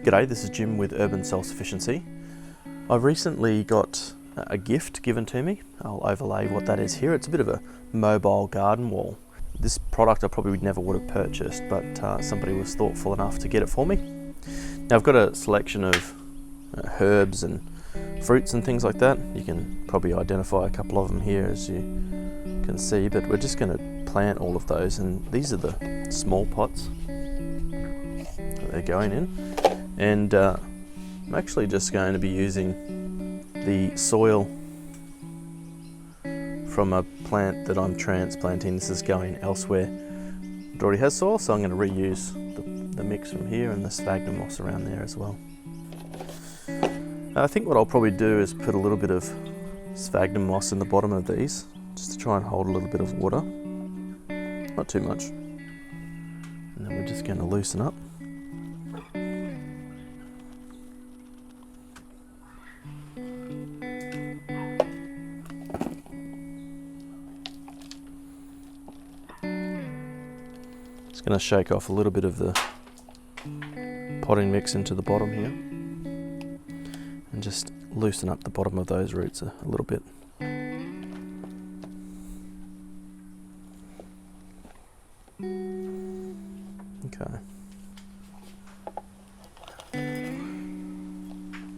G'day, this is Jim with Urban Self-Sufficiency. I've recently got a gift given to me. I'll overlay what that is here. It's a bit of a mobile garden wall. This product I probably never would have purchased, but somebody was thoughtful enough to get it for me. Now I've got a selection of herbs and fruits and things like that. You can probably identify a couple of them here as you can see, but we're just going to plant all of those, and these are the small pots that they're going in. And I'm actually just going to be using the soil from a plant that I'm transplanting. This is going elsewhere. It already has soil, so I'm going to reuse the mix from here and the sphagnum moss around there as well. I think what I'll probably do is put a little bit of sphagnum moss in the bottom of these, just to try and hold a little bit of water. Not too much. And then we're just going to loosen up. Just going to shake off a little bit of the potting mix into the bottom here and just loosen up the bottom of those roots a little bit. Okay.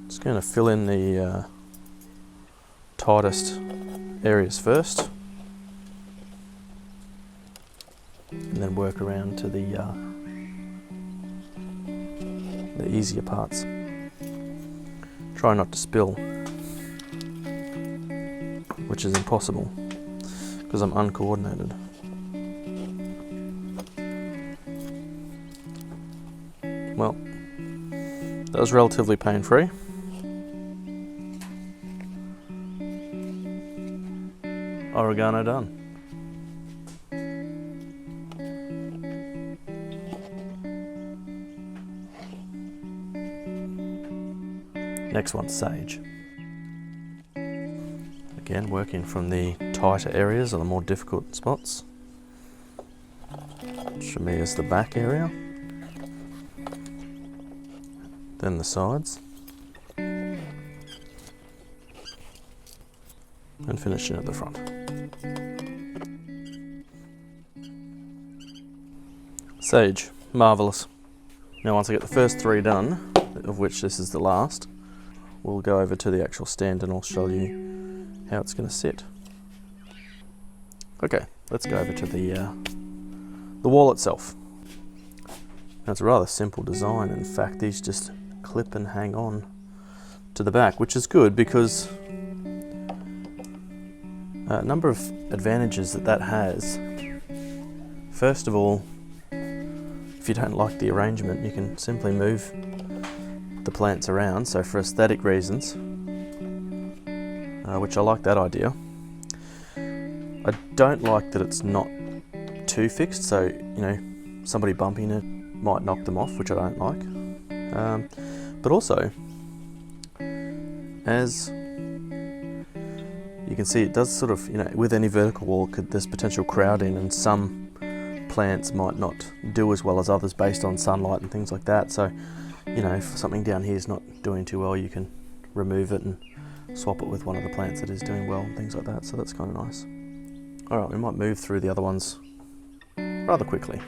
Just going to fill in the tightest areas first, and then work around to the easier parts. Try not to spill, which is impossible because I'm uncoordinated. Well, that was relatively pain-free. Oregano done. Next one's sage. Again, working from the tighter areas or the more difficult spots. Which for me is the back area. Then the sides. And finishing at the front. Sage, marvellous. Now once I get the first three done, of which this is the last, we'll go over to the actual stand and I'll show you how it's going to sit. Okay, let's go over to the wall itself. Now it's a rather simple design. In fact, these just clip and hang on to the back, which is good because a number of advantages that has. First of all, if you don't like the arrangement, you can simply move the plants around. So for aesthetic reasons, which I like that idea. I don't like that it's not too fixed, so you know, somebody bumping it might knock them off, which I don't like. But also, as you can see, it does sort of, you know, with any vertical wall, there's potential crowding, and some plants might not do as well as others based on sunlight and things like that. So, you know, if something down here is not doing too well, you can remove it and swap it with one of the plants that is doing well and things like that. So that's kind of nice. All right, we might move through the other ones rather quickly.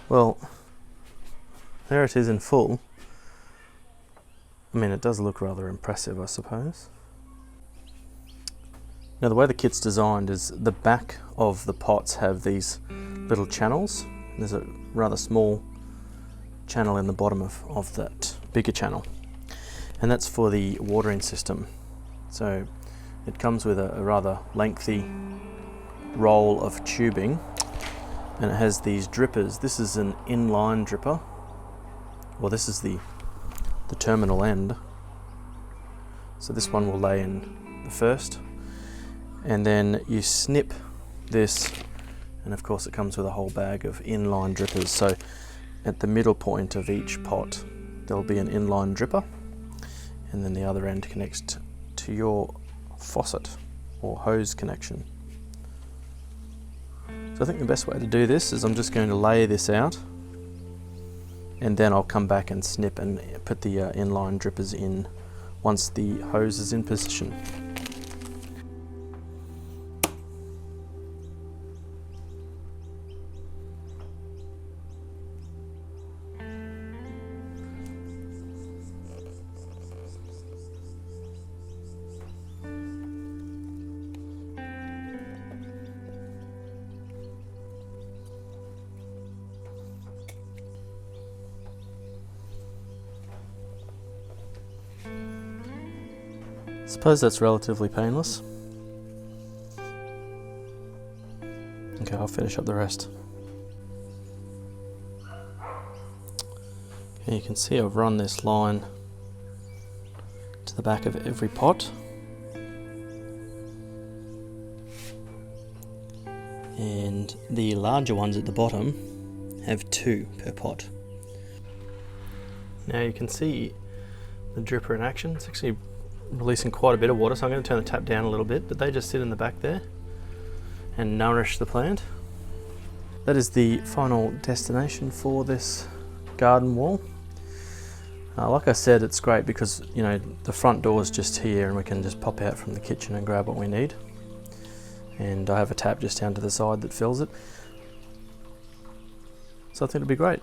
Well, there it is in full. I mean, it does look rather impressive, I suppose. Now the way the kit's designed is the back of the pots have these little channels. There's a rather small channel in the bottom of that bigger channel, and that's for the watering system. So it comes with a rather lengthy roll of tubing, and it has these drippers. This is an inline dripper. Well, this is the terminal end. So this one will lay in the first, and then you snip this, and of course it comes with a whole bag of inline drippers. So at the middle point of each pot there'll be an inline dripper, and then the other end connects to your faucet or hose connection. So I think the best way to do this is I'm just going to lay this out, and then I'll come back and snip and put the inline drippers in once the hose is in position. Suppose that's relatively painless. Okay, I'll finish up the rest. Okay, you can see I've run this line to the back of every pot. And the larger ones at the bottom have 2 per pot. Now you can see the dripper in action. It's actually releasing quite a bit of water, so I'm going to turn the tap down a little bit, but they just sit in the back there and nourish the plant. That is the final destination for this garden wall. Like I said, it's great because, you know, the front door is just here and we can just pop out from the kitchen and grab what we need. And I have a tap just down to the side that fills it. So I think it'll be great.